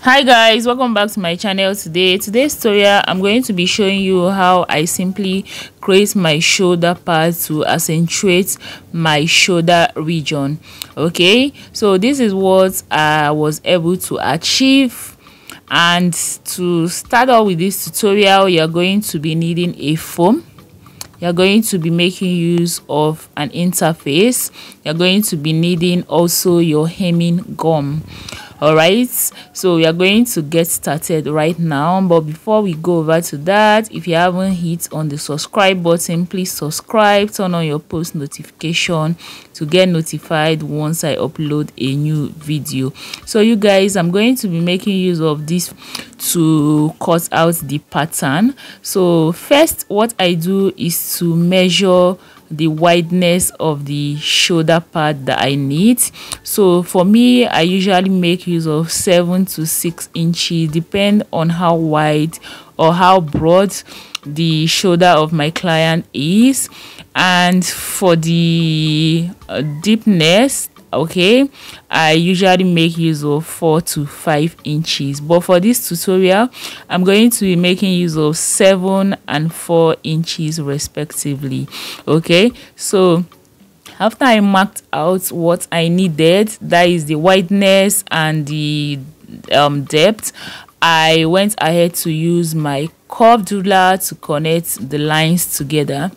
Hi guys, welcome back to my channel. Today's tutorial I'm going to be showing you how I simply create my shoulder part to accentuate my shoulder region. Okay, so this is what I was able to achieve. And to start off with this tutorial, you're going to be needing a foam. You're going to be making use of an interface. You're going to be needing also your hemming gum. All right, so we are going to get started right now, but before we go over to that, if you haven't hit on the subscribe button, please subscribe, turn on your post notification to get notified once I upload a new video. So you guys, I'm going to be making use of this to cut out the pattern. So first, what I do is to measure the wideness of the shoulder part that I need. So for me, I usually make use of 7 to 6 inches, depend on how wide or how broad the shoulder of my client is. And for the deepness, okay, I usually make use of 4 to 5 inches, but for this tutorial I'm going to be making use of 7 and 4 inches respectively. Okay, so after I marked out what I needed, that is the wideness and the depth, I went ahead to use my curved ruler to connect the lines together.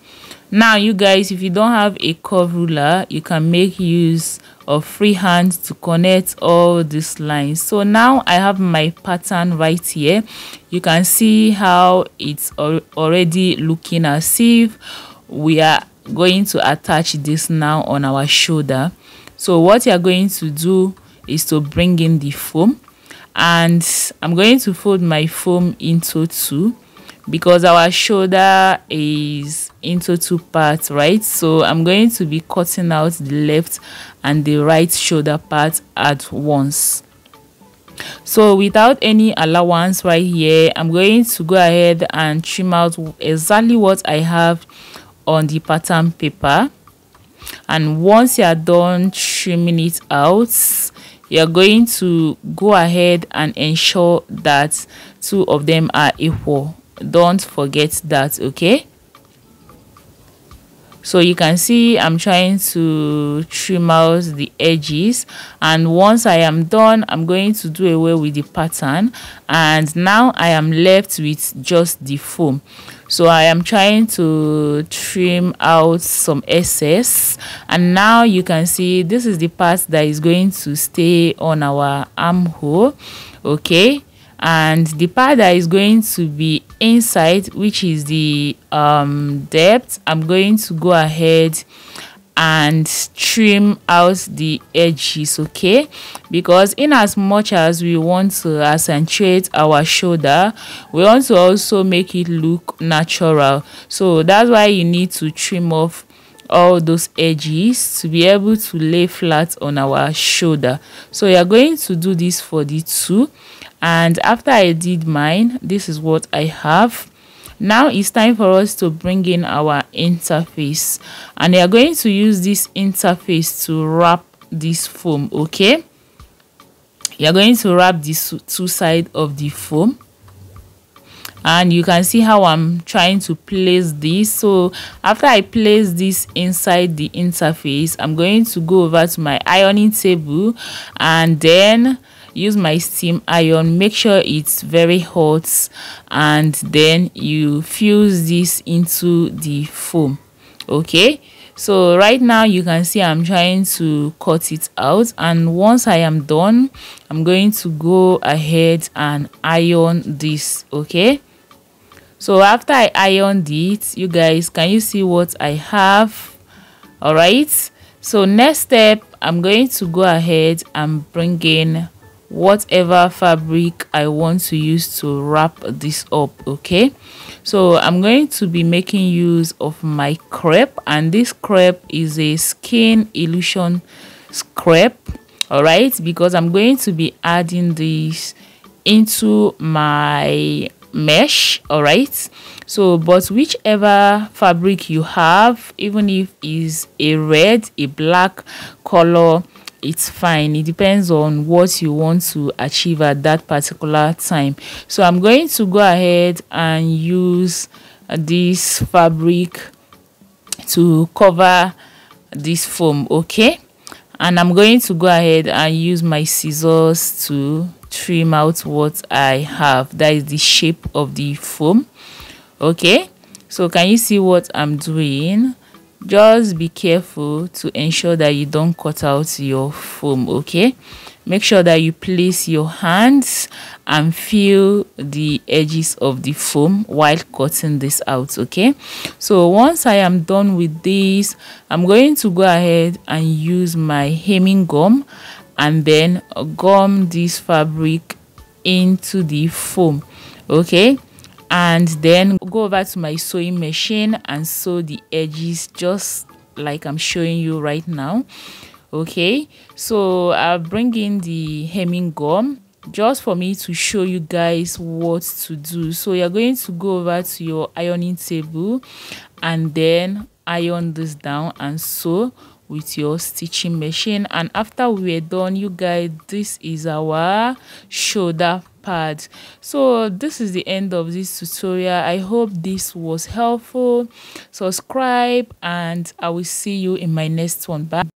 Now you guys, if you don't have a curved ruler, you can make use of freehand to connect all these lines. So now I have my pattern right here. You can see how it's already looking as if we are going to attach this now on our shoulder. So what you are going to do is to bring in the foam, and I'm going to fold my foam into two because our shoulder is into two parts, right? So I'm going to be cutting out the left and the right shoulder part at once. So without any allowance right here, I'm going to go ahead and trim out exactly what I have on the pattern paper. And once you are done trimming it out, you're going to go ahead and ensure that two of them are equal. Don't forget that, okay? So you can see I'm trying to trim out the edges, and once I am done, I'm going to do away with the pattern, and now I am left with just the foam. So I am trying to trim out some excess, and now you can see this is the part that is going to stay on our armhole, okay? And the part that is going to be inside, which is the depth, I'm going to go ahead and trim out the edges, okay? Because in as much as we want to accentuate our shoulder, we want to also make it look natural. So that's why you need to trim off all those edges to be able to lay flat on our shoulder. So you're going to do this for the two, and after I did mine, this is what I have. Now it's time for us to bring in our interface, and you're going to use this interface to wrap this foam, okay? You're going to wrap these two sides of the foam, and you can see how I'm trying to place this. So after I place this inside the interface, I'm going to go over to my ironing table and then use my steam iron. Make sure it's very hot, and then you fuse this into the foam, okay? So right now you can see I'm trying to cut it out, and once I am done, I'm going to go ahead and iron this, okay? So after I ironed it, you guys, can you see what I have? All right, so next step, I'm going to go ahead and bring in whatever fabric I want to use to wrap this up, okay? So I'm going to be making use of my crepe, and this crepe is a skin illusion crepe, all right? Because I'm going to be adding this into my mesh, all right? So but whichever fabric you have, even if it's a red, a black color, it's fine. It depends on what you want to achieve at that particular time. So I'm going to go ahead and use this fabric to cover this foam, okay? And I'm going to go ahead and use my scissors to trim out what I have. That is the shape of the foam, okay? So can you see what I'm doing? Just be careful to ensure that you don't cut out your foam, okay? Make sure that you place your hands and feel the edges of the foam while cutting this out, okay? So once I am done with this, I'm going to go ahead and use my hemming gum and then gum this fabric into the foam, okay? And then go over to my sewing machine and sew the edges just like I'm showing you right now, okay? So I'll bring in the hemming gum just for me to show you guys what to do. So you're going to go over to your ironing table and then iron this down and sew with your stitching machine. And after we're done, you guys, this is our shoulder pad. So this is the end of this tutorial. I hope this was helpful. Subscribe and I will see you in my next one. Bye.